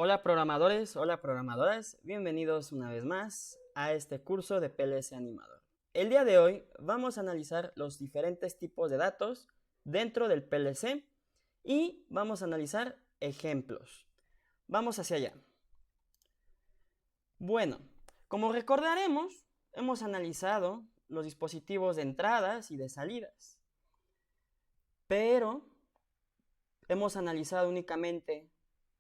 Hola programadores, hola programadoras, bienvenidos una vez más a este curso de PLC Animador. El día de hoy vamos a analizar los diferentes tipos de datos dentro del PLC y vamos a analizar ejemplos. Vamos hacia allá. Bueno, como recordaremos, hemos analizado los dispositivos de entradas y de salidas, pero hemos analizado únicamente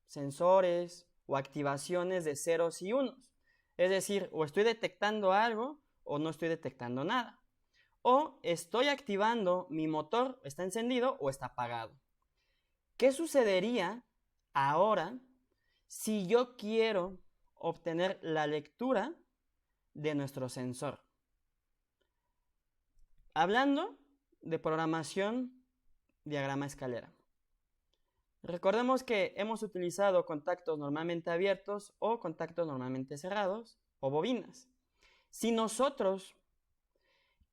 sensores o activaciones de ceros y unos. Es decir, o estoy detectando algo o no estoy detectando nada. O estoy activando mi motor, está encendido o está apagado. ¿Qué sucedería ahora si yo quiero obtener la lectura de nuestro sensor? Hablando de programación diagrama escalera. Recordemos que hemos utilizado contactos normalmente abiertos o contactos normalmente cerrados o bobinas. Si nosotros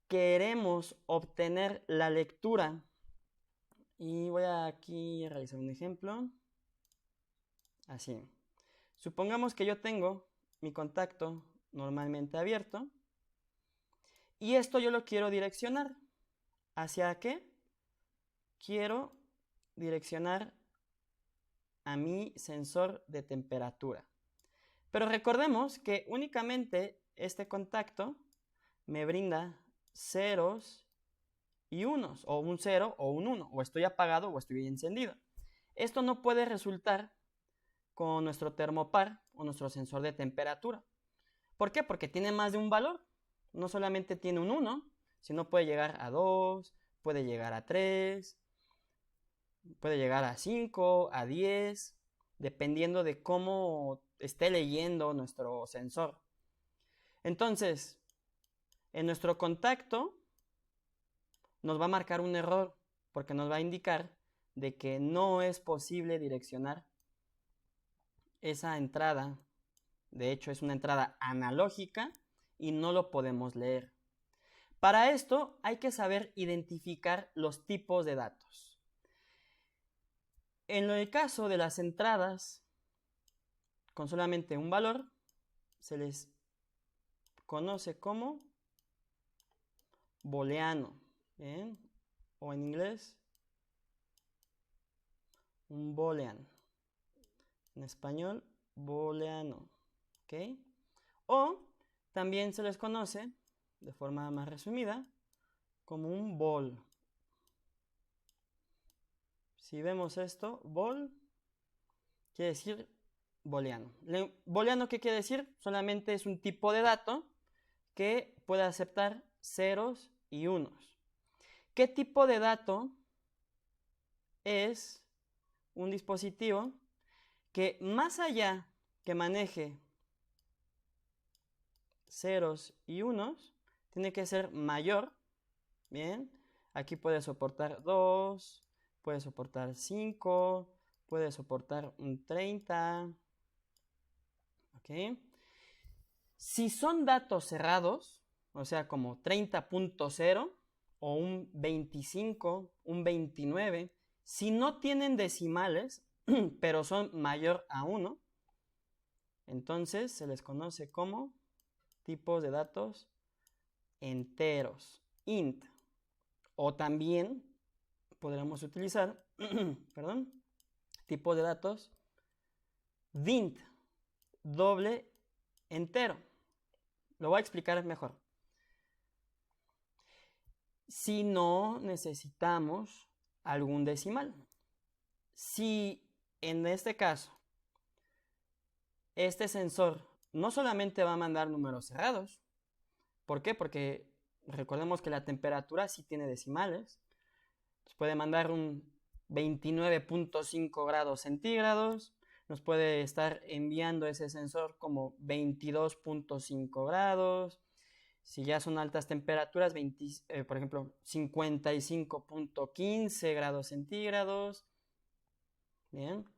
queremos obtener la lectura, y voy aquí a realizar un ejemplo, así. Supongamos que yo tengo mi contacto normalmente abierto y esto yo lo quiero direccionar. ¿Hacia qué? Quiero direccionar a mi sensor de temperatura. Pero recordemos que únicamente este contacto me brinda ceros y unos, o un 0 o un 1, o estoy apagado o estoy encendido. Esto no puede resultar con nuestro termopar o nuestro sensor de temperatura. ¿Por qué? Porque tiene más de un valor. No solamente tiene un 1, sino puede llegar a 2, puede llegar a 3, puede llegar a 5, a 10, dependiendo de cómo esté leyendo nuestro sensor. Entonces, en nuestro contacto nos va a marcar un error porque nos va a indicar de que no es posible direccionar esa entrada. De hecho, es una entrada analógica y no lo podemos leer. Para esto hay que saber identificar los tipos de datos. En el caso de las entradas con solamente un valor, se les conoce como booleano, ¿bien? O en inglés, un boolean. En español, booleano, ¿ok? O también se les conoce, de forma más resumida, como un bool. Si vemos esto, bool quiere decir booleano. Booleano, ¿qué quiere decir? Solamente es un tipo de dato que puede aceptar ceros y unos. ¿Qué tipo de dato es un dispositivo que más allá que maneje ceros y unos, tiene que ser mayor? Bien, aquí puede soportar 2, puede soportar 5, puede soportar un 30. ¿Ok? Si son datos cerrados, o sea, como 30.0 o un 25, un 29, si no tienen decimales, pero son mayor a 1, entonces se les conoce como tipos de datos enteros, int. O también podremos utilizar, perdón, tipos de datos dint, doble entero. Lo voy a explicar mejor. Si no necesitamos algún decimal. Si en este caso este sensor no solamente va a mandar números cerrados, ¿por qué? Porque recordemos que la temperatura sí tiene decimales. Nos puede mandar un 29.5 grados centígrados, nos puede estar enviando ese sensor como 22.5 grados. Si ya son altas temperaturas, por ejemplo, 55.15 grados centígrados. Bien.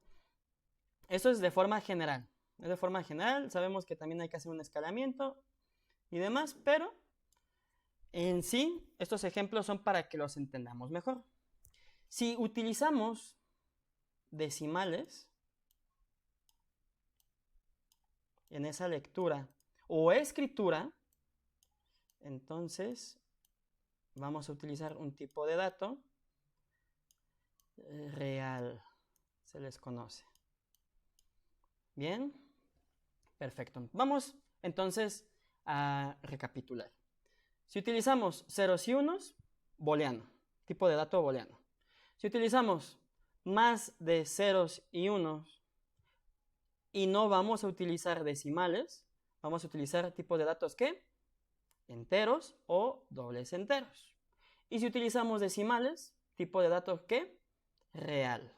Esto es de forma general. Es de forma general. Sabemos que también hay que hacer un escalamiento y demás, pero en sí, estos ejemplos son para que los entendamos mejor. Si utilizamos decimales, en esa lectura o escritura, entonces vamos a utilizar un tipo de dato real, se les conoce. Bien, perfecto. Vamos entonces a recapitular. Si utilizamos ceros y unos, booleano, tipo de dato booleano. Si utilizamos más de ceros y unos y no vamos a utilizar decimales, vamos a utilizar tipo de datos ¿qué? Enteros o dobles enteros. Y si utilizamos decimales, tipo de datos ¿qué? Real.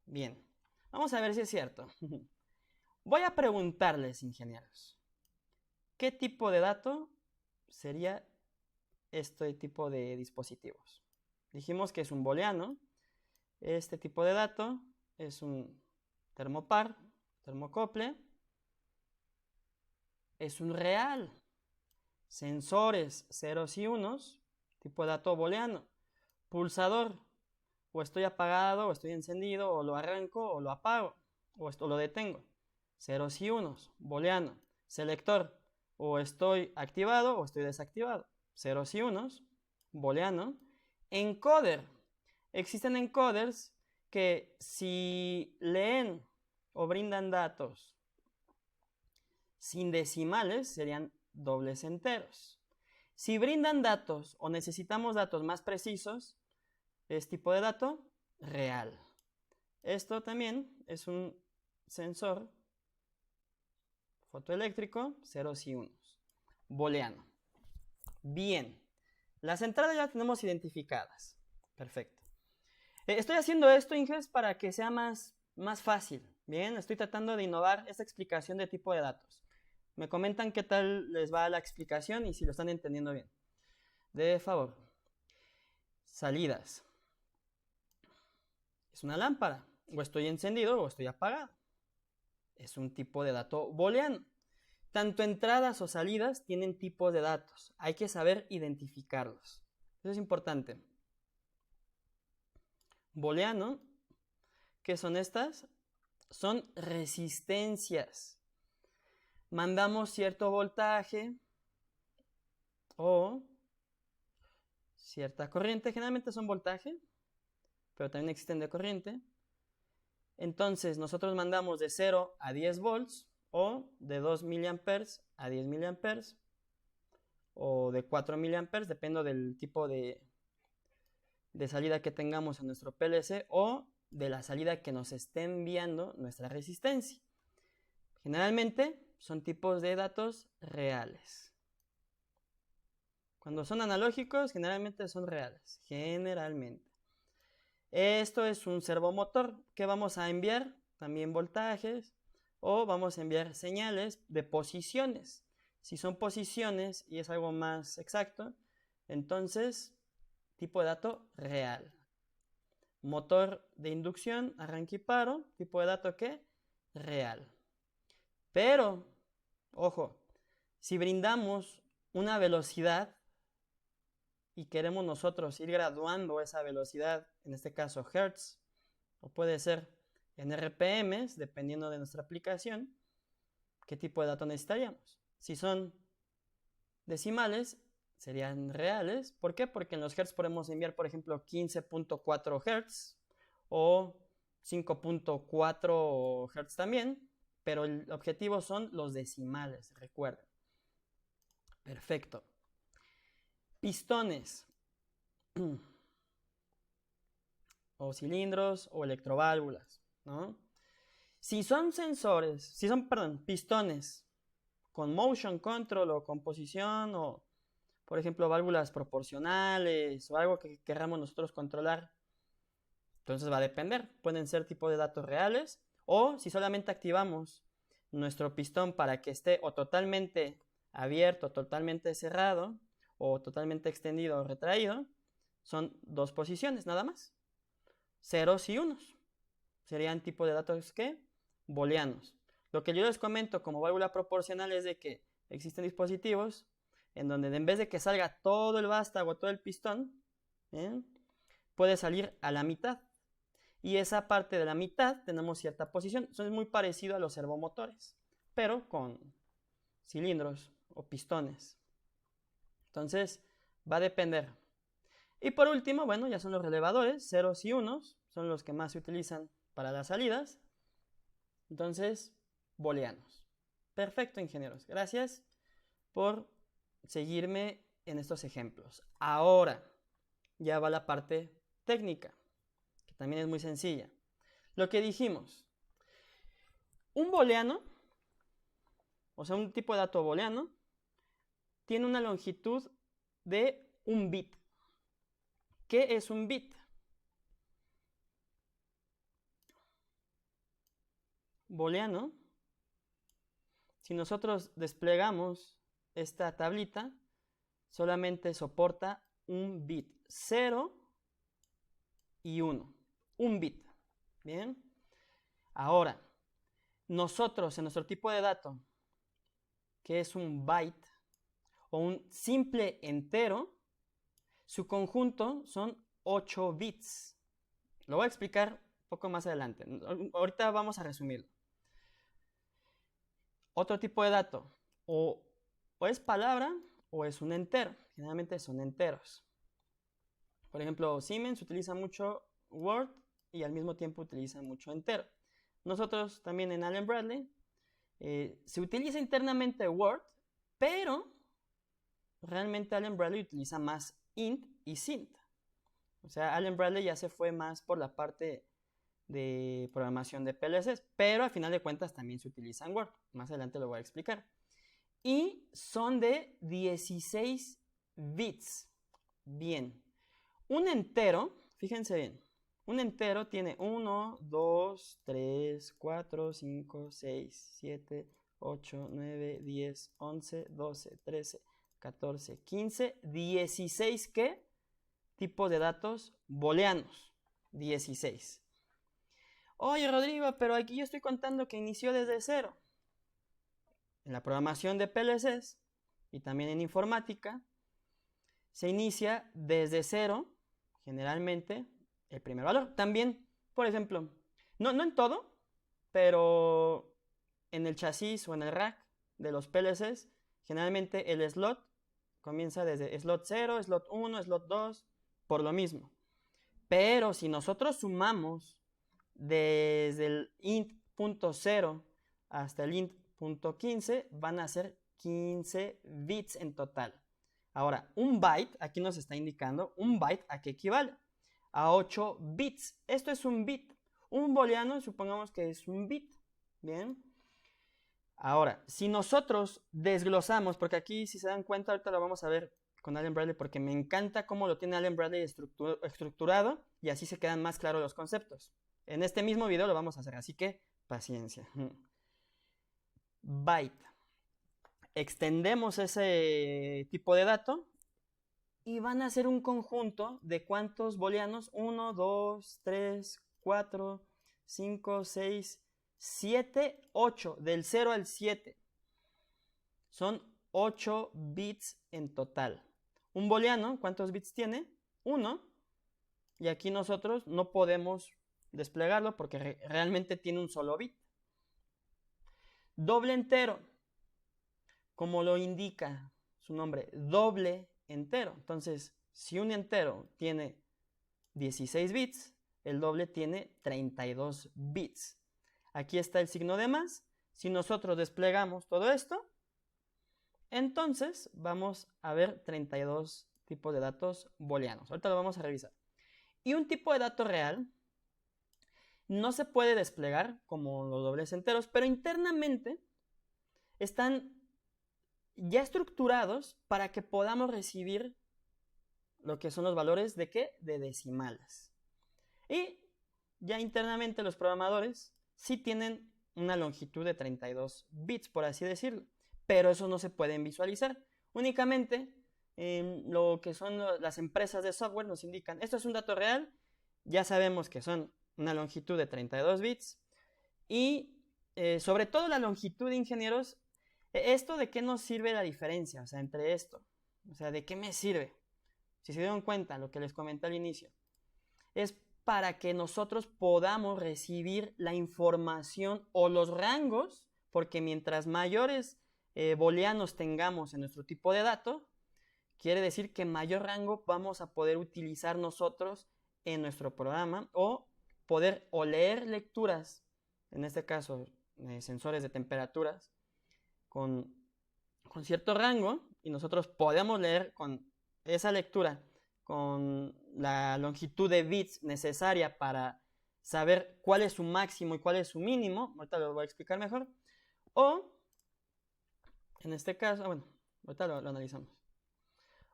Bien, vamos a ver si es cierto. Voy a preguntarles, ingenieros, ¿qué tipo de dato sería este tipo de dispositivos? Dijimos que es un booleano. Este tipo de dato es un termopar, termocople. Es un real. Sensores, ceros y unos, tipo de dato booleano. Pulsador, o estoy apagado, o estoy encendido, o lo arranco, o lo apago, o lo detengo. Ceros y unos, booleano. Selector, o estoy activado, o estoy desactivado. Ceros y unos, booleano. Encoder, existen encoders que si leen o brindan datos sin decimales serían dobles enteros. Si brindan datos o necesitamos datos más precisos, es tipo de dato real. Esto también es un sensor fotoeléctrico, ceros y unos, booleano. Bien, las entradas ya las tenemos identificadas. Perfecto. Estoy haciendo esto, Inges, para que sea más fácil. Bien, estoy tratando de innovar esta explicación de tipo de datos. Me comentan qué tal les va la explicación y si lo están entendiendo bien. De favor. Salidas. Es una lámpara. O estoy encendido o estoy apagado. Es un tipo de dato booleano. Tanto entradas o salidas tienen tipos de datos. Hay que saber identificarlos. Eso es importante. Booleano, ¿qué son estas? Son resistencias. Mandamos cierto voltaje o cierta corriente. Generalmente son voltaje, pero también existen de corriente. Entonces nosotros mandamos de 0 a 10 volts o de 2 miliamperes a 10 miliamperes o de 4 miliamperes, depende del tipo de salida que tengamos en nuestro PLC o de la salida que nos esté enviando nuestra resistencia. Generalmente son tipos de datos reales. Cuando son analógicos, generalmente son reales. Generalmente. Esto es un servomotor que vamos a enviar también voltajes o vamos a enviar señales de posiciones. Si son posiciones y es algo más exacto, entonces tipo de dato real. Motor de inducción, arranque y paro, tipo de dato ¿qué? Real. Pero, ojo, si brindamos una velocidad y queremos nosotros ir graduando esa velocidad, en este caso Hertz, o puede ser en RPMs, dependiendo de nuestra aplicación, ¿qué tipo de dato necesitaríamos? Si son decimales, serían reales. ¿Por qué? Porque en los Hertz podemos enviar, por ejemplo, 15.4 Hertz o 5.4 Hertz también, pero el objetivo son los decimales, recuerden. Perfecto. Pistones o cilindros o electroválvulas, ¿no? Si son pistones con motion control o composición o, por ejemplo, válvulas proporcionales o algo que queramos nosotros controlar, entonces va a depender. Pueden ser tipo de datos reales o si solamente activamos nuestro pistón para que esté o totalmente abierto, totalmente cerrado o totalmente extendido o retraído, son dos posiciones nada más. Ceros y unos. Serían tipo de datos ¿qué? Booleanos. Lo que yo les comento como válvula proporcional es de que existen dispositivos en donde en vez de que salga todo el vástago, todo el pistón, puede salir a la mitad. Y esa parte de la mitad tenemos cierta posición. Eso es muy parecido a los servomotores. pero con cilindros o pistones. Entonces, va a depender. Y por último, bueno, ya son los relevadores, ceros y unos, son los que más se utilizan para las salidas. Entonces, booleanos. Perfecto, ingenieros. Gracias por seguirme en estos ejemplos. Ahora, ya va la parte técnica, que también es muy sencilla. Lo que dijimos, un booleano, o sea, un tipo de dato booleano, tiene una longitud de un bit. ¿Qué es un bit? Booleano, si nosotros desplegamos esta tablita, solamente soporta un bit, 0 y 1, un bit. Bien, ahora, nosotros en nuestro tipo de dato, que es un byte o un simple entero, su conjunto son 8 bits. Lo voy a explicar un poco más adelante. Ahorita vamos a resumirlo. Otro tipo de dato, o es palabra o es un entero. Generalmente son enteros. Por ejemplo, Siemens utiliza mucho Word y al mismo tiempo utiliza mucho entero. Nosotros también en Allen Bradley se utiliza internamente Word, pero realmente Allen Bradley utiliza más int y sint. O sea, Allen Bradley ya se fue más por la parte de programación de PLCs, pero al final de cuentas también se utiliza en Word. Más adelante lo voy a explicar. Y son de 16 bits. Bien. Un entero, fíjense bien, un entero tiene 1, 2, 3, 4, 5, 6, 7, 8, 9, 10, 11, 12, 13, 14, 15, 16, ¿qué? Tipos de datos booleanos. 16. Oye, Rodrigo, pero aquí yo estoy contando que inició desde cero. En la programación de PLCs y también en informática, se inicia desde cero, generalmente, el primer valor. También, por ejemplo, no en todo, pero en el chasis o en el rack de los PLCs, generalmente el slot comienza desde slot 0, slot 1, slot 2, por lo mismo. Pero si nosotros sumamos desde el int.0 hasta el int.15, van a ser 15 bits en total. Ahora, un byte, aquí nos está indicando, un byte a qué equivale? A 8 bits. Esto es un bit. Un booleano, supongamos que es un bit. Bien. Ahora, si nosotros desglosamos, porque aquí si se dan cuenta, ahorita lo vamos a ver con Allen Bradley, porque me encanta cómo lo tiene Allen Bradley estructurado y así se quedan más claros los conceptos. En este mismo video lo vamos a hacer, así que paciencia. Byte. Extendemos ese tipo de dato y van a ser un conjunto de cuántos booleanos. 1, 2, 3, 4, 5, 6, 7, 8. Del 0 al 7. Son 8 bits en total. Un booleano, ¿cuántos bits tiene? 1. Y aquí nosotros no podemos desplegarlo porque realmente tiene un solo bit. Doble entero, como lo indica su nombre, doble entero. Entonces, si un entero tiene 16 bits, el doble tiene 32 bits. Aquí está el signo de más. Si nosotros desplegamos todo esto, entonces vamos a ver 32 tipos de datos booleanos. Ahorita lo vamos a revisar. Y un tipo de dato real no se puede desplegar como los dobles enteros, pero internamente están ya estructurados para que podamos recibir lo que son los valores de ¿qué? De decimales. Y ya internamente los programadores sí tienen una longitud de 32 bits, por así decirlo, pero eso no se pueden visualizar. Únicamente lo que son las empresas de software nos indican, esto es un dato real, ya sabemos que son una longitud de 32 bits y sobre todo la longitud de ingenieros, ¿esto de qué nos sirve la diferencia? O sea, entre esto, o sea, ¿de qué me sirve? Si se dieron cuenta, lo que les comenté al inicio, es para que nosotros podamos recibir la información o los rangos, porque mientras mayores booleanos tengamos en nuestro tipo de dato, quiere decir que mayor rango vamos a poder utilizar nosotros en nuestro programa o poder o leer lecturas, en este caso sensores de temperaturas, con cierto rango, y nosotros podemos leer con esa lectura con la longitud de bits necesaria para saber cuál es su máximo y cuál es su mínimo. Ahorita lo voy a explicar mejor. O, en este caso, bueno, ahorita lo analizamos.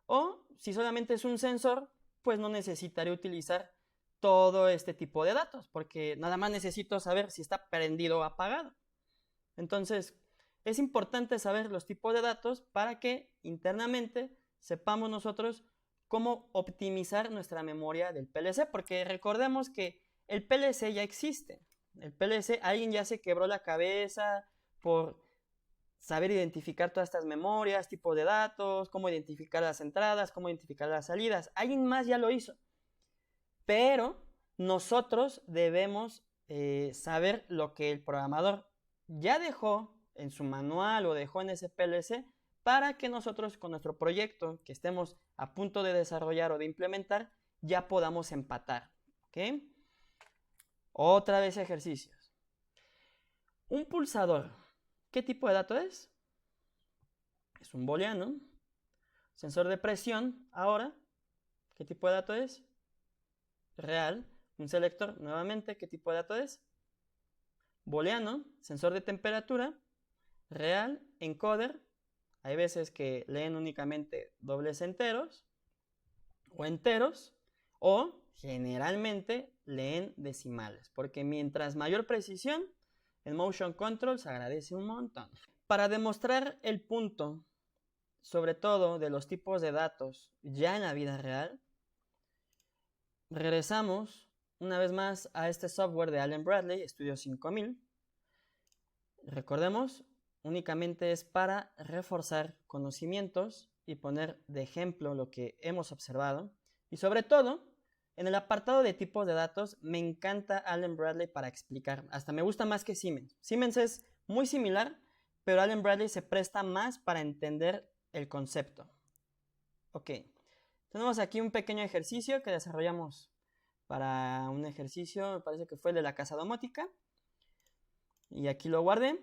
O, si solamente es un sensor, pues no necesitaré utilizar todo este tipo de datos, porque nada más necesito saber si está prendido o apagado. Entonces, es importante saber los tipos de datos para que internamente sepamos nosotros cómo optimizar nuestra memoria del PLC, porque recordemos que el PLC ya existe. El PLC, alguien ya se quebró la cabeza por saber identificar todas estas memorias, tipos de datos, cómo identificar las entradas, cómo identificar las salidas. Alguien más ya lo hizo. Pero nosotros debemos saber lo que el programador ya dejó en su manual o dejó en ese PLC para que nosotros con nuestro proyecto que estemos a punto de desarrollar o de implementar ya podamos empatar. ¿Ok? Otra vez ejercicios. Un pulsador, ¿qué tipo de dato es? Es un booleano. Sensor de presión, ahora, ¿qué tipo de dato es? Real. Un selector, nuevamente, ¿qué tipo de dato es? Booleano. Sensor de temperatura, real. Encoder, hay veces que leen únicamente dobles enteros o enteros, o generalmente leen decimales, porque mientras mayor precisión, el motion control se agradece un montón. Para demostrar el punto, sobre todo de los tipos de datos ya en la vida real, regresamos una vez más a este software de Allen Bradley, Studio 5000. Recordemos, únicamente es para reforzar conocimientos y poner de ejemplo lo que hemos observado. Y sobre todo, en el apartado de tipos de datos, me encanta Allen Bradley para explicar. Hasta me gusta más que Siemens. Siemens es muy similar, pero Allen Bradley se presta más para entender el concepto. Ok, tenemos aquí un pequeño ejercicio que desarrollamos para un ejercicio, me parece que fue el de la casa domótica. Y aquí lo guardé.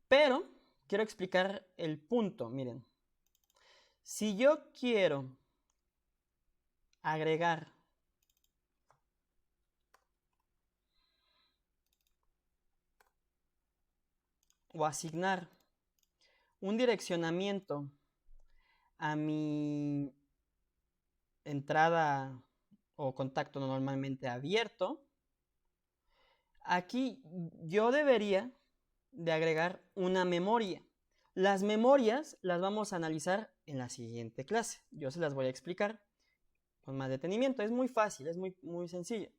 Pero quiero explicar el punto. Miren, si yo quiero agregar o asignar un direccionamiento a mi entrada o contacto normalmente abierto, aquí yo debería de agregar una memoria. Las memorias las vamos a analizar en la siguiente clase. Yo se las voy a explicar con más detenimiento. Es muy fácil, es muy sencillo.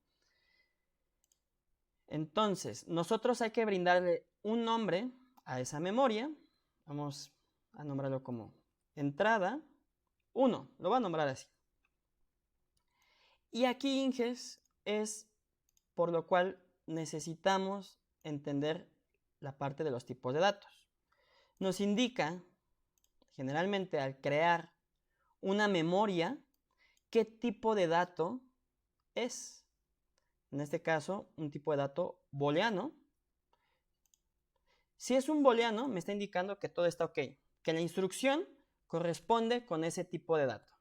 Entonces, nosotros hay que brindarle un nombre a esa memoria. Vamos a nombrarlo como entrada 1. Lo voy a nombrar así. Y aquí Inges es por lo cual necesitamos entender la parte de los tipos de datos. Nos indica, generalmente al crear una memoria, qué tipo de dato es. En este caso, un tipo de dato booleano. Si es un booleano, me está indicando que todo está ok, que la instrucción corresponde con ese tipo de dato.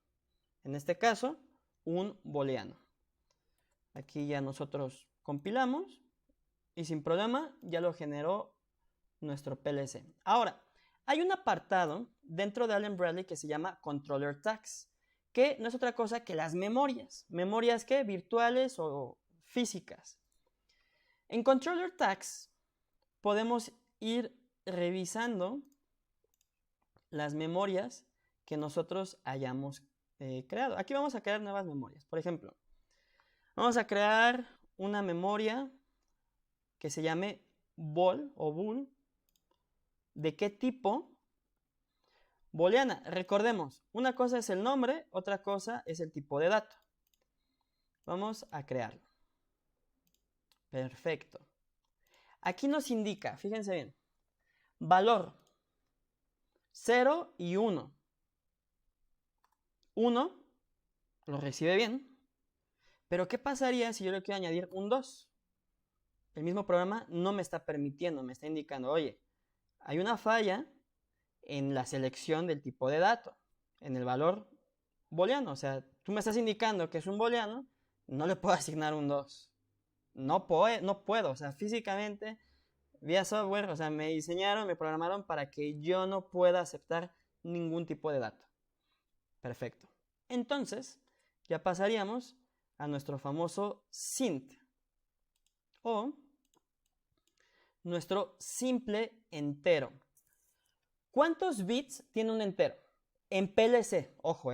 En este caso, un booleano. Aquí ya nosotros compilamos y sin problema ya lo generó nuestro PLC. Ahora, hay un apartado dentro de Allen Bradley que se llama Controller Tags, que no es otra cosa que las memorias. ¿Memorias qué? Virtuales o físicas. En Controller Tags podemos ir revisando las memorias que nosotros hayamos creado. Aquí vamos a crear nuevas memorias. Por ejemplo, vamos a crear una memoria que se llame bool o bool. ¿De qué tipo? Booleana. Recordemos, una cosa es el nombre, otra cosa es el tipo de dato. Vamos a crearlo. Perfecto. Aquí nos indica, fíjense bien, valor 0 y 1. 1 lo recibe bien, pero ¿qué pasaría si yo le quiero añadir un 2? El mismo programa no me está permitiendo, me está indicando, oye, hay una falla en la selección del tipo de dato, en el valor booleano. O sea, tú me estás indicando que es un booleano, no le puedo asignar un 2. No puedo, o sea, físicamente, vía software, o sea, me diseñaron, me programaron para que yo no pueda aceptar ningún tipo de dato. Perfecto. Entonces, ya pasaríamos a nuestro famoso SINT, o nuestro simple entero. ¿Cuántos bits tiene un entero? En PLC, ojo,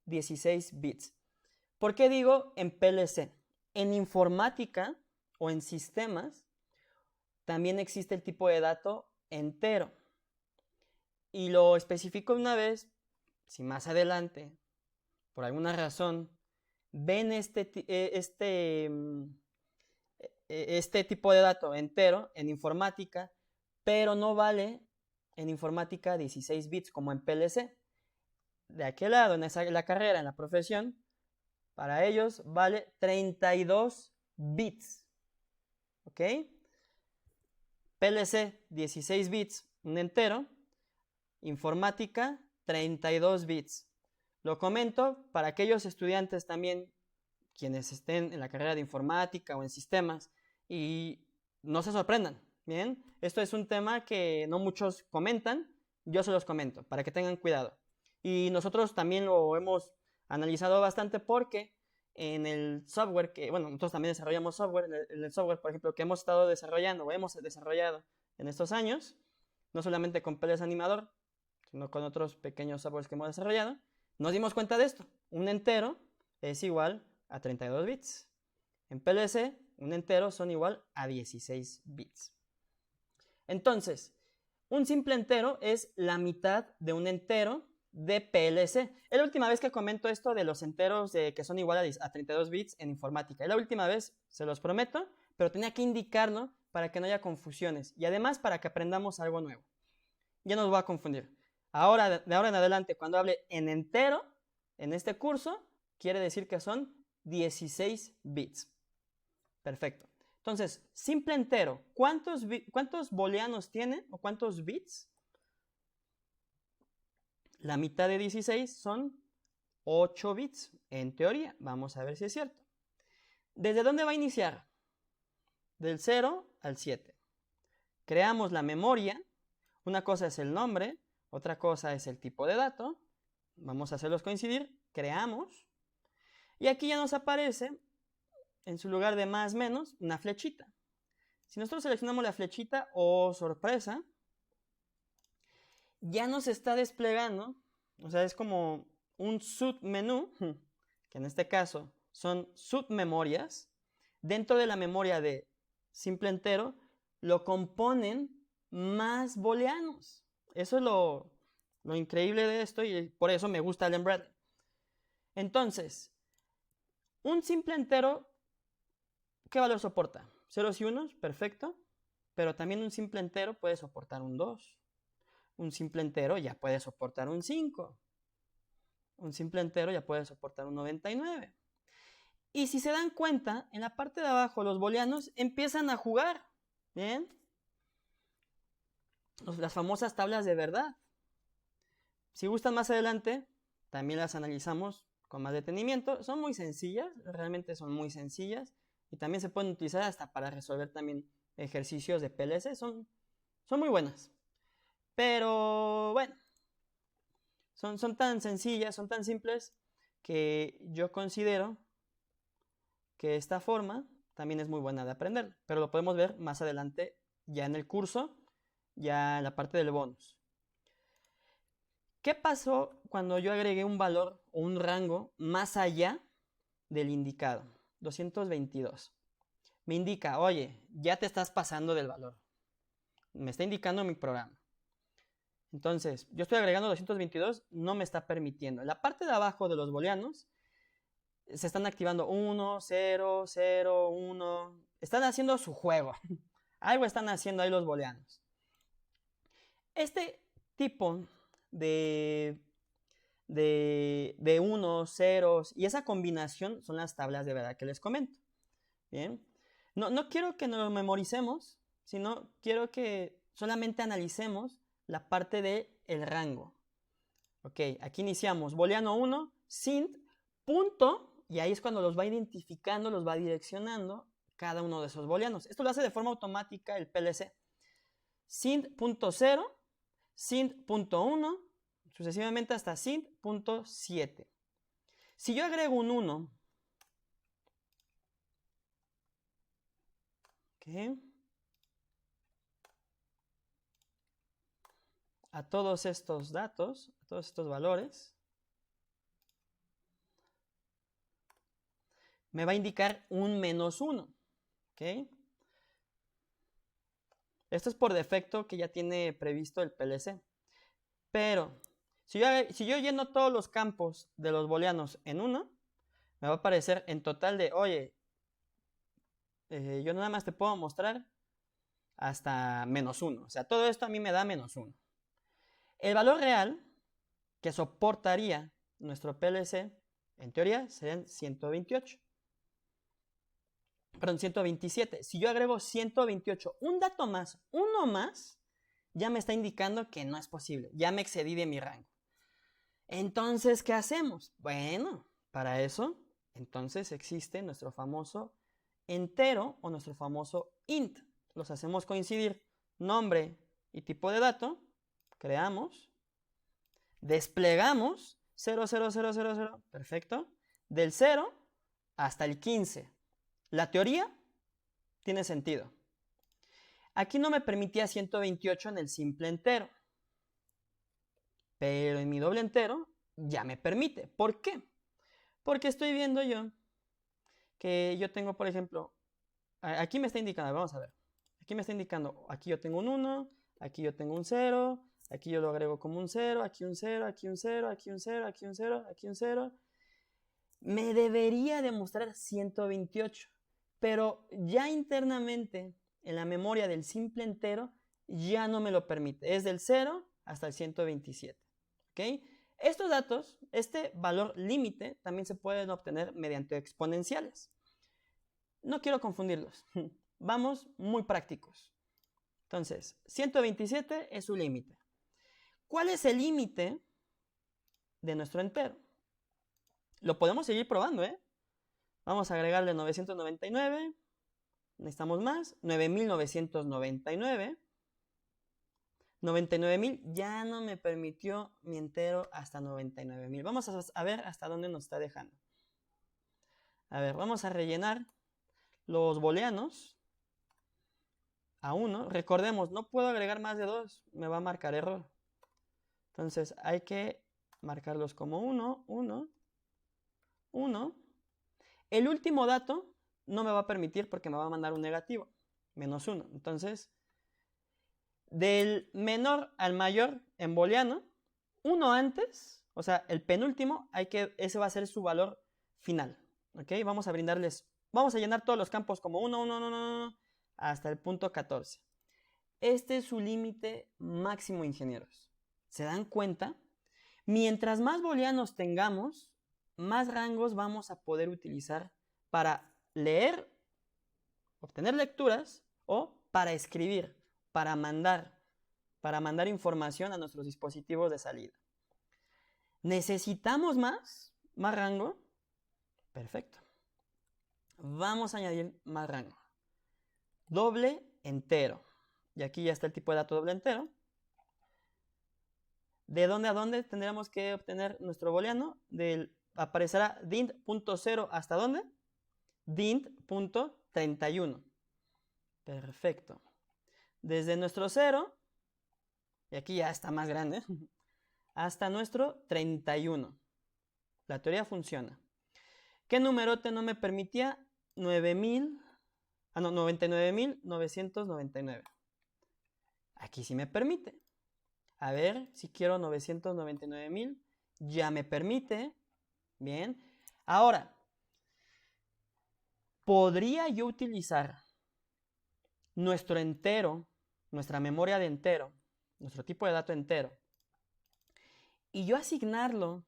16 bits. ¿Por qué digo en PLC? En informática o en sistemas también existe el tipo de dato entero. Y lo especifico una vez, si más adelante, por alguna razón, ven este tipo de dato entero en informática, pero no vale en informática 16 bits como en PLC. De aquel lado, en la carrera, en la profesión, para ellos vale 32 bits. ¿Ok? PLC 16 bits, un entero. Informática 32 bits. Lo comento para aquellos estudiantes también, quienes estén en la carrera de informática o en sistemas, y no se sorprendan. Bien, esto es un tema que no muchos comentan, yo se los comento para que tengan cuidado. Y nosotros también lo hemos analizado bastante porque en el software nosotros también desarrollamos software, en el software, por ejemplo, que hemos estado desarrollando o hemos desarrollado en estos años, no solamente con PLC Animador, sino con otros pequeños softwares que hemos desarrollado, nos dimos cuenta de esto. Un entero es igual a 32 bits. En PLC, un entero son igual a 16 bits. Entonces, un simple entero es la mitad de un entero de PLC. Es la última vez que comento esto de los enteros que son iguales a 32 bits en informática. Es la última vez, se los prometo, pero tenía que indicarlo para que no haya confusiones y además para que aprendamos algo nuevo. Ya no nos voy a confundir. Ahora, de ahora en adelante, cuando hable en entero, en este curso, quiere decir que son 16 bits. Perfecto. Entonces, simple entero, ¿cuántos booleanos tiene o cuántos bits? La mitad de 16 son 8 bits, en teoría. Vamos a ver si es cierto. ¿Desde dónde va a iniciar? Del 0 al 7. Creamos la memoria. Una cosa es el nombre, otra cosa es el tipo de dato. Vamos a hacerlos coincidir. Creamos. Y aquí ya nos aparece, en su lugar de más menos, una flechita. Si nosotros seleccionamos la flechita, ¡oh, sorpresa! Ya nos está desplegando, o sea, es como un submenú, que en este caso son submemorias. Dentro de la memoria de simple entero, lo componen más booleanos. Eso es lo increíble de esto y por eso me gusta Allen Bradley. Entonces, un simple entero, ¿qué valor soporta? Ceros y unos, perfecto. Pero también un simple entero puede soportar un 2. Un simple entero ya puede soportar un 5. Un simple entero ya puede soportar un 99. Y si se dan cuenta, en la parte de abajo los booleanos empiezan a jugar. ¿Bien? Las famosas tablas de verdad. Si gustan más adelante, también las analizamos con más detenimiento. Son muy sencillas, realmente son muy sencillas. Y también se pueden utilizar hasta para resolver también ejercicios de PLC. Son muy buenas. Pero bueno, son tan sencillas, son tan simples que yo considero que esta forma también es muy buena de aprender. Pero lo podemos ver más adelante ya en el curso, ya en la parte del bonus. ¿Qué pasó cuando yo agregué un valor o un rango más allá del indicado? 222. Me indica, oye, ya te estás pasando del valor. Me está indicando mi programa. Entonces, yo estoy agregando 222, no me está permitiendo. En la parte de abajo de los booleanos se están activando 1, 0, 0, 1. Están haciendo su juego. Algo están haciendo ahí los booleanos. Este tipo de unos, ceros y esa combinación son las tablas de verdad que les comento. Bien. No quiero que nos lo memoricemos, sino quiero que solamente analicemos la parte del rango. Ok, aquí iniciamos booleano 1, sint, punto, y ahí es cuando los va identificando, los va direccionando cada uno de esos booleanos. Esto lo hace de forma automática el PLC. Sint.0, sint.1, sucesivamente hasta sint.7. Si yo agrego un 1, okay, a todos estos datos, a todos estos valores, me va a indicar un -1. ¿Okay? Esto es por defecto que ya tiene previsto el PLC. Pero si yo lleno todos los campos de los booleanos en 1, me va a aparecer en total de, oye, yo nada más te puedo mostrar hasta -1. O sea, todo esto a mí me da -1. El valor real que soportaría nuestro PLC, en teoría, serían 128. Perdón, 127. Si yo agrego 128, un dato más, uno más, ya me está indicando que no es posible. Ya me excedí de mi rango. Entonces, ¿qué hacemos? Bueno, para eso, entonces existe nuestro famoso entero o nuestro famoso int. Los hacemos coincidir nombre y tipo de dato, creamos, desplegamos 0, 0, 0, 0, 0, perfecto, del 0 hasta el 15. La teoría tiene sentido. Aquí no me permitía 128 en el simple entero, pero en mi doble entero ya me permite. ¿Por qué? Porque estoy viendo yo que yo tengo, por ejemplo, aquí me está indicando, vamos a ver, aquí me está indicando, aquí yo tengo un 1, aquí yo tengo un 0, aquí yo lo agrego como un 0, aquí un 0, aquí un 0, aquí un 0, aquí un 0, aquí un 0. Me debería demostrar 128, pero ya internamente en la memoria del simple entero ya no me lo permite. Es del 0 hasta el 127. ¿Okay? Estos datos, este valor límite, también se pueden obtener mediante exponenciales. No quiero confundirlos. Vamos muy prácticos. Entonces, 127 es su límite. ¿Cuál es el límite de nuestro entero? Lo podemos seguir probando, ¿eh? Vamos a agregarle 999. Necesitamos más. 9999. 99,000 ya no me permitió mi entero hasta 99,000. Vamos a ver hasta dónde nos está dejando. A ver, vamos a rellenar los booleanos a 1. Recordemos, no puedo agregar más de 2. Me va a marcar error. Entonces hay que marcarlos como 1, 1, 1. El último dato no me va a permitir porque me va a mandar un negativo, -1. Entonces, del menor al mayor en booleano, uno antes, o sea, el penúltimo, ese va a ser su valor final. ¿Ok? Vamos a llenar todos los campos como 1, 1, 1, 1, hasta el punto 14. Este es su límite máximo, ingenieros. ¿Se dan cuenta? Mientras más booleanos tengamos, más rangos vamos a poder utilizar para leer, obtener lecturas o para escribir, para mandar información a nuestros dispositivos de salida. ¿Necesitamos más rango? Perfecto. Vamos a añadir más rango. Doble entero. Y aquí ya está el tipo de dato doble entero. ¿De dónde a dónde tendríamos que obtener nuestro booleano? Aparecerá dint.0 ¿hasta dónde? Dint.31. Perfecto. Desde nuestro 0, y aquí ya está más grande, hasta nuestro 31. La teoría funciona. ¿Qué numerote no me permitía? 99,999. Aquí sí me permite. A ver, si quiero 999,000, ya me permite. Bien. Ahora, ¿podría yo utilizar nuestro entero, nuestra memoria de entero, nuestro tipo de dato entero, y yo asignarlo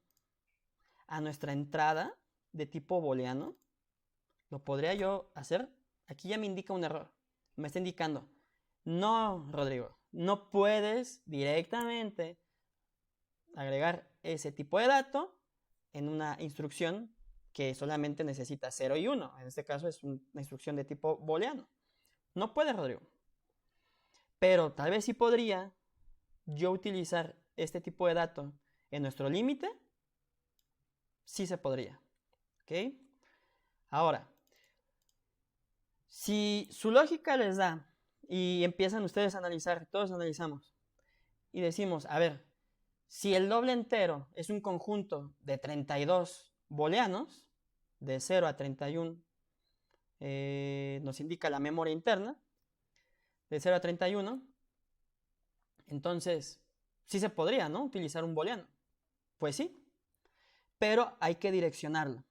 a nuestra entrada de tipo booleano, ¿lo podría yo hacer? Aquí ya me indica un error. Me está indicando, no, Rodrigo, no puedes directamente agregar ese tipo de dato en una instrucción que solamente necesita 0 y 1. En este caso es una instrucción de tipo booleano. No puedes, Rodrigo. Pero tal vez sí podría yo utilizar este tipo de dato en nuestro límite. Sí se podría. ¿Ok? Ahora, si su lógica les da y empiezan ustedes a analizar, todos analizamos, y decimos, a ver, si el doble entero es un conjunto de 32 booleanos, de 0 a 31, nos indica la memoria interna, de 0 a 31, entonces sí se podría, ¿no? Utilizar un booleano. Pues sí, pero hay que direccionarlo.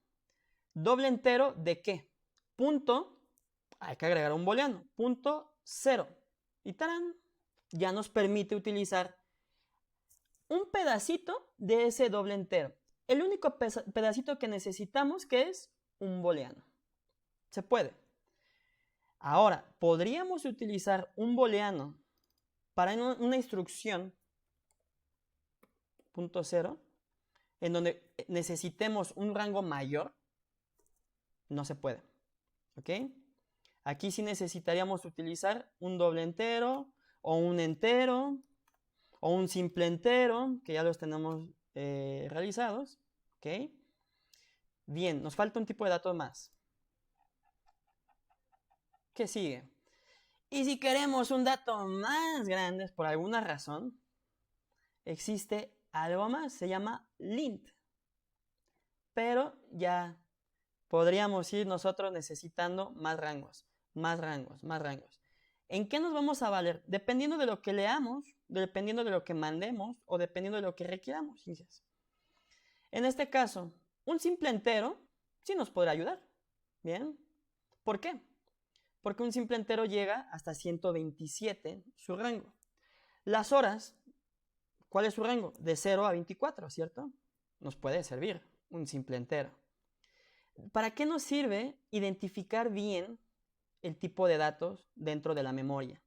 ¿Doble entero de qué? Punto, hay que agregar un booleano, punto 0. Y ¡tarán! Ya nos permite utilizar un pedacito de ese doble entero. El único pedacito que necesitamos que es un booleano. Se puede. Ahora, podríamos utilizar un booleano para una instrucción punto 0 en donde necesitemos un rango mayor. No se puede. ¿Ok? Aquí sí necesitaríamos utilizar un doble entero o un entero o un simple entero, que ya los tenemos realizados. ¿Ok? Bien, nos falta un tipo de dato más. ¿Qué sigue? Y si queremos un dato más grande, por alguna razón, existe algo más, se llama lint. Pero ya podríamos ir nosotros necesitando más rangos, más rangos, más rangos. ¿En qué nos vamos a valer? Dependiendo de lo que leamos, dependiendo de lo que mandemos o dependiendo de lo que requiramos. En este caso, un simple entero sí nos podrá ayudar. ¿Bien? ¿Por qué? Porque un simple entero llega hasta 127 su rango. Las horas, ¿cuál es su rango? De 0 a 24, ¿cierto? Nos puede servir un simple entero. ¿Para qué nos sirve identificar bien el tipo de datos dentro de la memoria?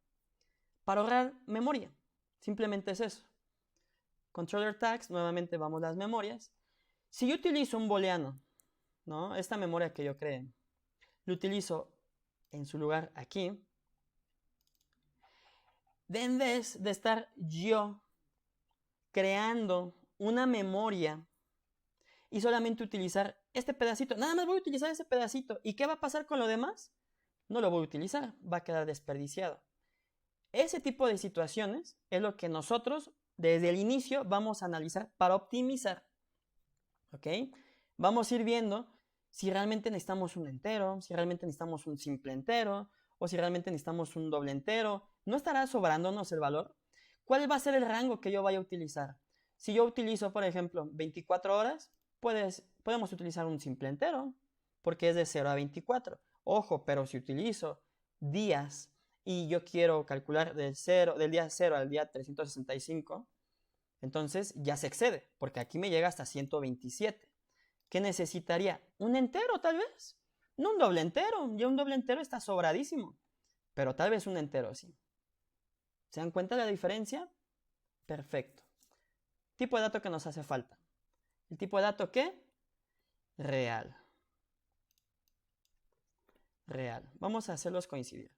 Para ahorrar memoria. Simplemente es eso. Controller tags, nuevamente vamos a las memorias. Si yo utilizo un booleano, ¿no? Esta memoria que yo creé, lo utilizo en su lugar aquí, en vez de estar yo creando una memoria y solamente utilizar este pedacito, nada más voy a utilizar ese pedacito. ¿Y qué va a pasar con lo demás? No lo voy a utilizar, va a quedar desperdiciado. Ese tipo de situaciones es lo que nosotros desde el inicio vamos a analizar para optimizar. ¿Ok? Vamos a ir viendo si realmente necesitamos un entero, si realmente necesitamos un simple entero o si realmente necesitamos un doble entero. ¿No estará sobrándonos el valor? ¿Cuál va a ser el rango que yo vaya a utilizar? Si yo utilizo, por ejemplo, 24 horas, podemos utilizar un simple entero porque es de 0 a 24. Ojo, pero si utilizo días y yo quiero calcular del día 0 al día 365, entonces ya se excede, porque aquí me llega hasta 127. ¿Qué necesitaría? ¿Un entero tal vez? No un doble entero, ya un doble entero está sobradísimo, pero tal vez un entero sí. ¿Se dan cuenta de la diferencia? Perfecto. Tipo de dato que nos hace falta. ¿El tipo de dato qué? Real. Real. Vamos a hacerlos coincidir.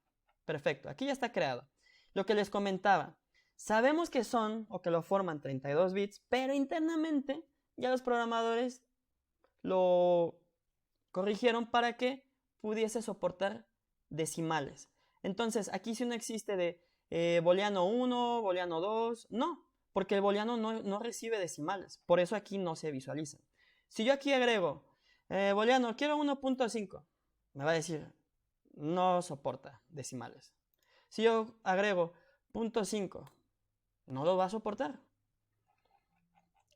Perfecto, aquí ya está creado. Lo que les comentaba, sabemos que son o que lo forman 32 bits, pero internamente ya los programadores lo corrigieron para que pudiese soportar decimales. Entonces, aquí si no existe de booleano 1, booleano 2, no, porque el booleano no recibe decimales, por eso aquí no se visualiza. Si yo aquí agrego booleano, quiero 1.5, me va a decir, no soporta decimales. Si yo agrego 0.5, no lo va a soportar.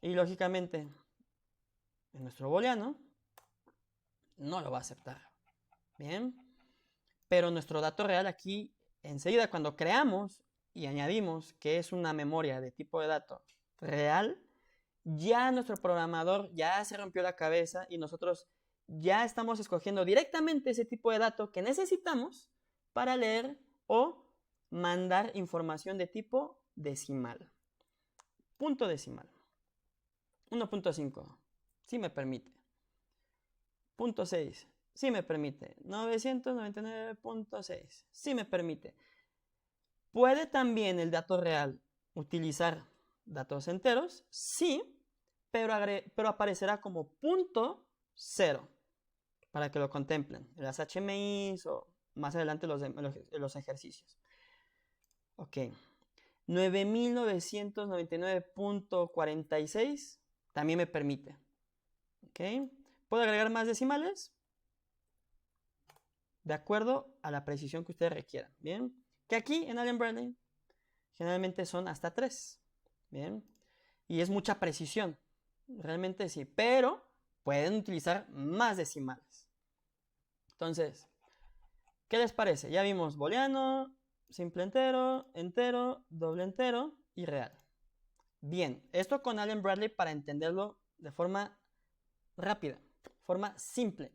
Y lógicamente, en nuestro booleano, no lo va a aceptar. Bien. Pero nuestro dato real aquí enseguida cuando creamos y añadimos que es una memoria de tipo de dato real, ya nuestro programador ya se rompió la cabeza y nosotros ya estamos escogiendo directamente ese tipo de dato que necesitamos para leer o mandar información de tipo decimal. Punto decimal. 1.5, si me permite. Punto 6, si me permite. 999.6, si me permite. ¿Puede también el dato real utilizar datos enteros? Sí, pero aparecerá como punto 0 para que lo contemplen en las HMIs o más adelante los ejercicios. Ok. 9999.46 también me permite. Ok. ¿Puedo agregar más decimales? De acuerdo a la precisión que ustedes requieran. Bien. Que aquí en Allen-Bradley generalmente son hasta 3. Bien. Y es mucha precisión. Realmente sí. Pero pueden utilizar más decimales. Entonces, ¿qué les parece? Ya vimos booleano, simple entero, entero, doble entero y real. Bien, esto con Allen-Bradley para entenderlo de forma rápida, forma simple.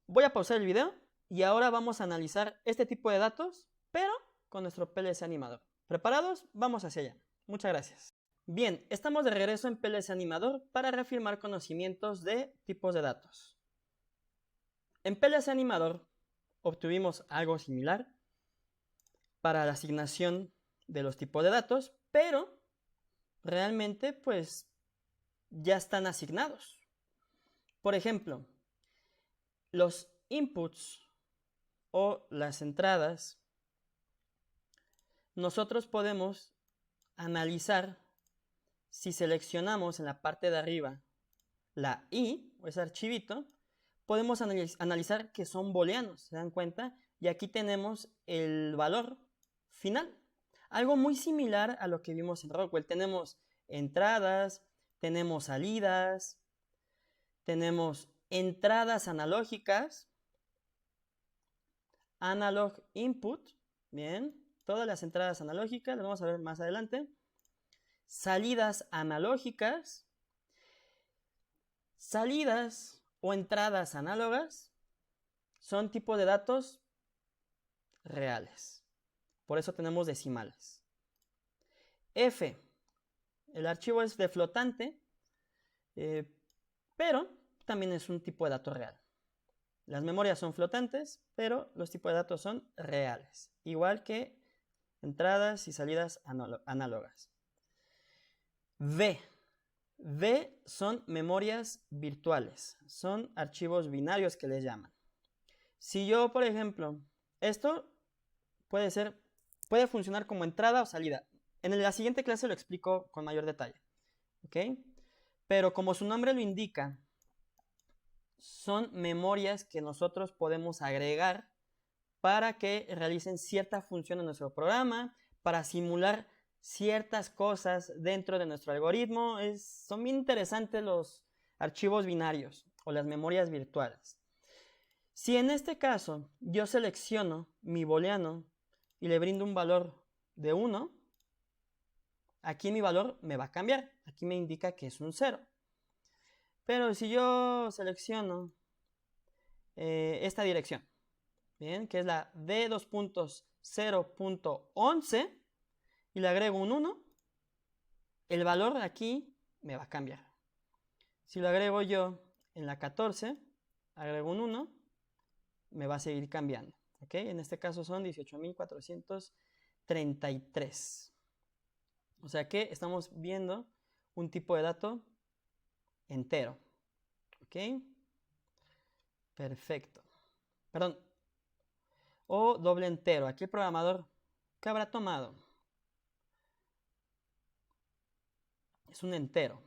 Voy a pausar el video y ahora vamos a analizar este tipo de datos, pero con nuestro PLC Animador. ¿Preparados? Vamos hacia allá. Muchas gracias. Bien, estamos de regreso en PLC Animador para reafirmar conocimientos de tipos de datos. En PLC Animador obtuvimos algo similar para la asignación de los tipos de datos, pero realmente pues ya están asignados. Por ejemplo, los inputs o las entradas, nosotros podemos analizar si seleccionamos en la parte de arriba la I o ese archivito, podemos analizar que son booleanos, ¿se dan cuenta? Y aquí tenemos el valor final. Algo muy similar a lo que vimos en Rockwell. Tenemos entradas, tenemos salidas, tenemos entradas analógicas, analog input, bien, todas las entradas analógicas, las vamos a ver más adelante. Salidas analógicas, salidas o entradas análogas son tipo de datos reales. Por eso tenemos decimales. F, el archivo es de flotante, pero también es un tipo de dato real. Las memorias son flotantes, pero los tipos de datos son reales. Igual que entradas y salidas análogas. V son memorias virtuales. Son archivos binarios que les llaman. Si yo, por ejemplo, esto puede funcionar como entrada o salida. En la siguiente clase lo explico con mayor detalle. ¿Ok? Pero como su nombre lo indica, son memorias que nosotros podemos agregar para que realicen cierta función en nuestro programa, para simular ciertas cosas dentro de nuestro algoritmo. Son bien interesantes los archivos binarios o las memorias virtuales. Si en este caso yo selecciono mi booleano y le brindo un valor de 1, aquí mi valor me va a cambiar. Aquí me indica que es un 0. Pero si yo selecciono esta dirección, bien, que es la D2.0.11 y le agrego un 1, el valor aquí me va a cambiar. Si lo agrego yo en la 14, agrego un 1, me va a seguir cambiando. ¿Ok? En este caso son 18.433. O sea que estamos viendo un tipo de dato entero. ¿Ok? Perfecto. Perdón. O doble entero. Aquí el programador, ¿qué habrá tomado? Es un entero.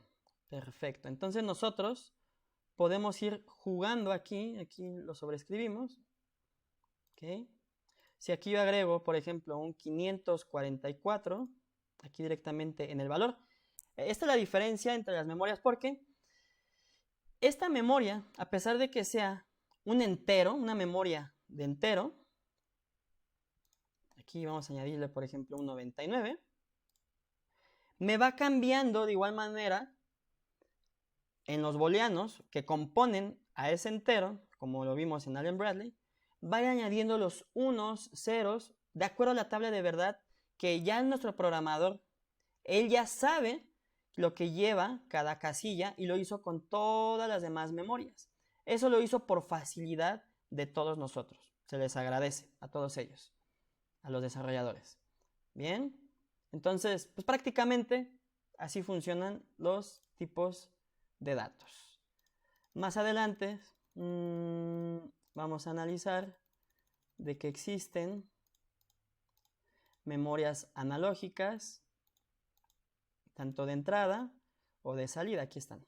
Perfecto. Entonces nosotros podemos ir jugando aquí lo sobreescribimos. ¿Ok? Si aquí yo agrego, por ejemplo, un 544, aquí directamente en el valor. Esta es la diferencia entre las memorias porque esta memoria, a pesar de que sea un entero, una memoria de entero, Aquí vamos a añadirle, por ejemplo, un 99. Me va cambiando de igual manera en los booleanos que componen a ese entero, como lo vimos en Allen Bradley, va a ir añadiendo los unos, ceros, de acuerdo a la tabla de verdad que ya nuestro programador, él ya sabe lo que lleva cada casilla y lo hizo con todas las demás memorias. Eso lo hizo por facilidad de todos nosotros. Se les agradece a todos ellos, a los desarrolladores. Bien, entonces, pues prácticamente así funcionan los tipos de datos. Más adelante vamos a analizar de que existen memorias analógicas, tanto de entrada o de salida. Aquí están.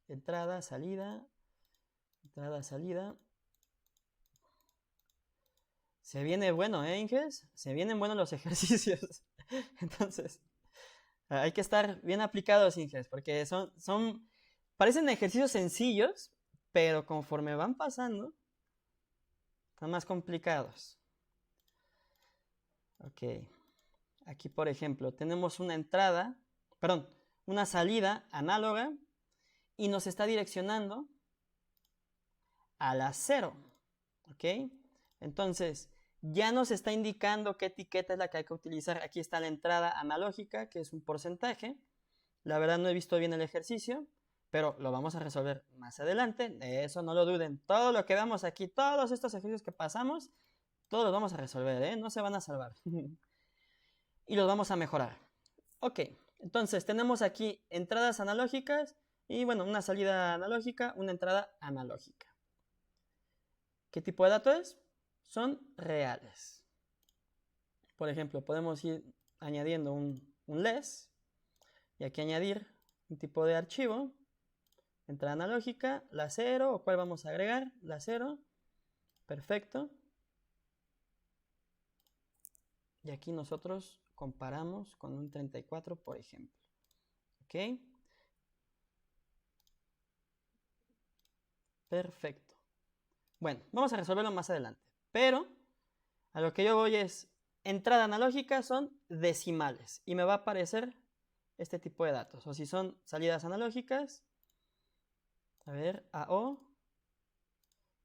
Entrada, salida, entrada, salida. Se viene bueno, Inges? Se vienen buenos los ejercicios. Entonces, hay que estar bien aplicados, Inges, porque parecen ejercicios sencillos, pero conforme van pasando, están más complicados. Ok. Aquí, por ejemplo, tenemos una salida análoga y nos está direccionando a la 0. ¿Ok? Entonces, ya nos está indicando qué etiqueta es la que hay que utilizar. Aquí está la entrada analógica, que es un porcentaje. La verdad no he visto bien el ejercicio, pero lo vamos a resolver más adelante. De eso no lo duden. Todo lo que vemos aquí, todos estos ejercicios que pasamos, todos los vamos a resolver, no se van a salvar. Y los vamos a mejorar. Ok, entonces tenemos aquí entradas analógicas y bueno, una salida analógica, una entrada analógica. ¿Qué tipo de dato es? Son reales. Por ejemplo, podemos ir añadiendo un less y aquí añadir un tipo de archivo, entrada analógica, la 0, o cuál vamos a agregar, la 0, perfecto. Y aquí nosotros comparamos con un 34, por ejemplo. ¿Ok? Perfecto. Bueno, vamos a resolverlo más adelante. Pero a lo que yo voy es, entrada analógica son decimales. Y me va a aparecer este tipo de datos. O si son salidas analógicas, a ver, AO,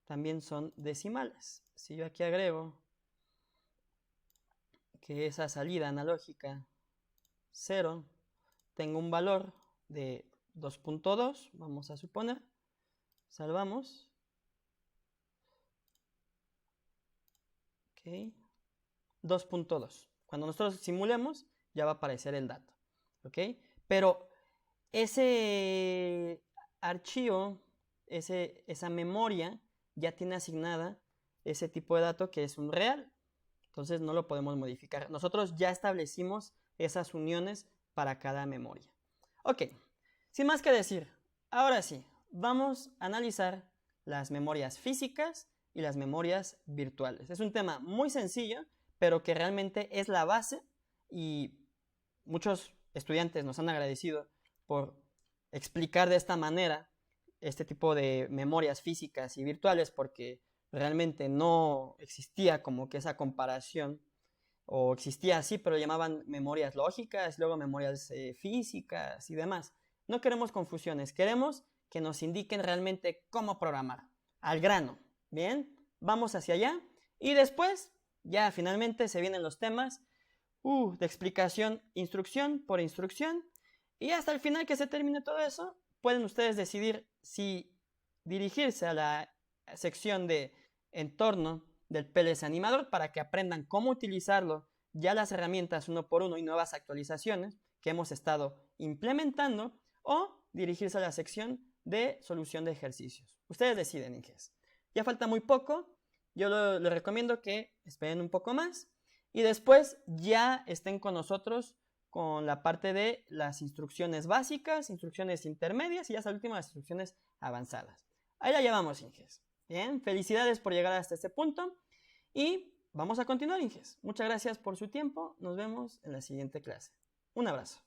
también son decimales. Si yo aquí agrego que esa salida analógica 0 tengo un valor de 2.2, vamos a suponer, salvamos, ok, 2.2. Cuando nosotros simulemos ya va a aparecer el dato, ok, pero ese archivo, esa memoria ya tiene asignada ese tipo de dato que es un real, entonces no lo podemos modificar. Nosotros ya establecimos esas uniones para cada memoria. Ok, sin más que decir, ahora sí, vamos a analizar las memorias físicas y las memorias virtuales. Es un tema muy sencillo, pero que realmente es la base y muchos estudiantes nos han agradecido por explicar de esta manera este tipo de memorias físicas y virtuales porque realmente no existía como que esa comparación, o existía así, pero llamaban memorias lógicas, luego memorias físicas y demás. No queremos confusiones, queremos que nos indiquen realmente cómo programar, al grano. Bien, vamos hacia allá y después ya finalmente se vienen los temas de explicación, instrucción por instrucción, y hasta el final que se termine todo eso, pueden ustedes decidir si dirigirse a la sección de entorno del PLS Animador para que aprendan cómo utilizarlo, ya las herramientas uno por uno y nuevas actualizaciones que hemos estado implementando, o dirigirse a la sección de solución de ejercicios. Ustedes deciden, Inges. Ya falta muy poco, yo les recomiendo que esperen un poco más y después ya estén con nosotros con la parte de las instrucciones básicas, instrucciones intermedias y hasta las últimas instrucciones avanzadas. Ahí la llevamos, Inges. Bien, felicidades por llegar hasta este punto y vamos a continuar, Inges. Muchas gracias por su tiempo. Nos vemos en la siguiente clase. Un abrazo.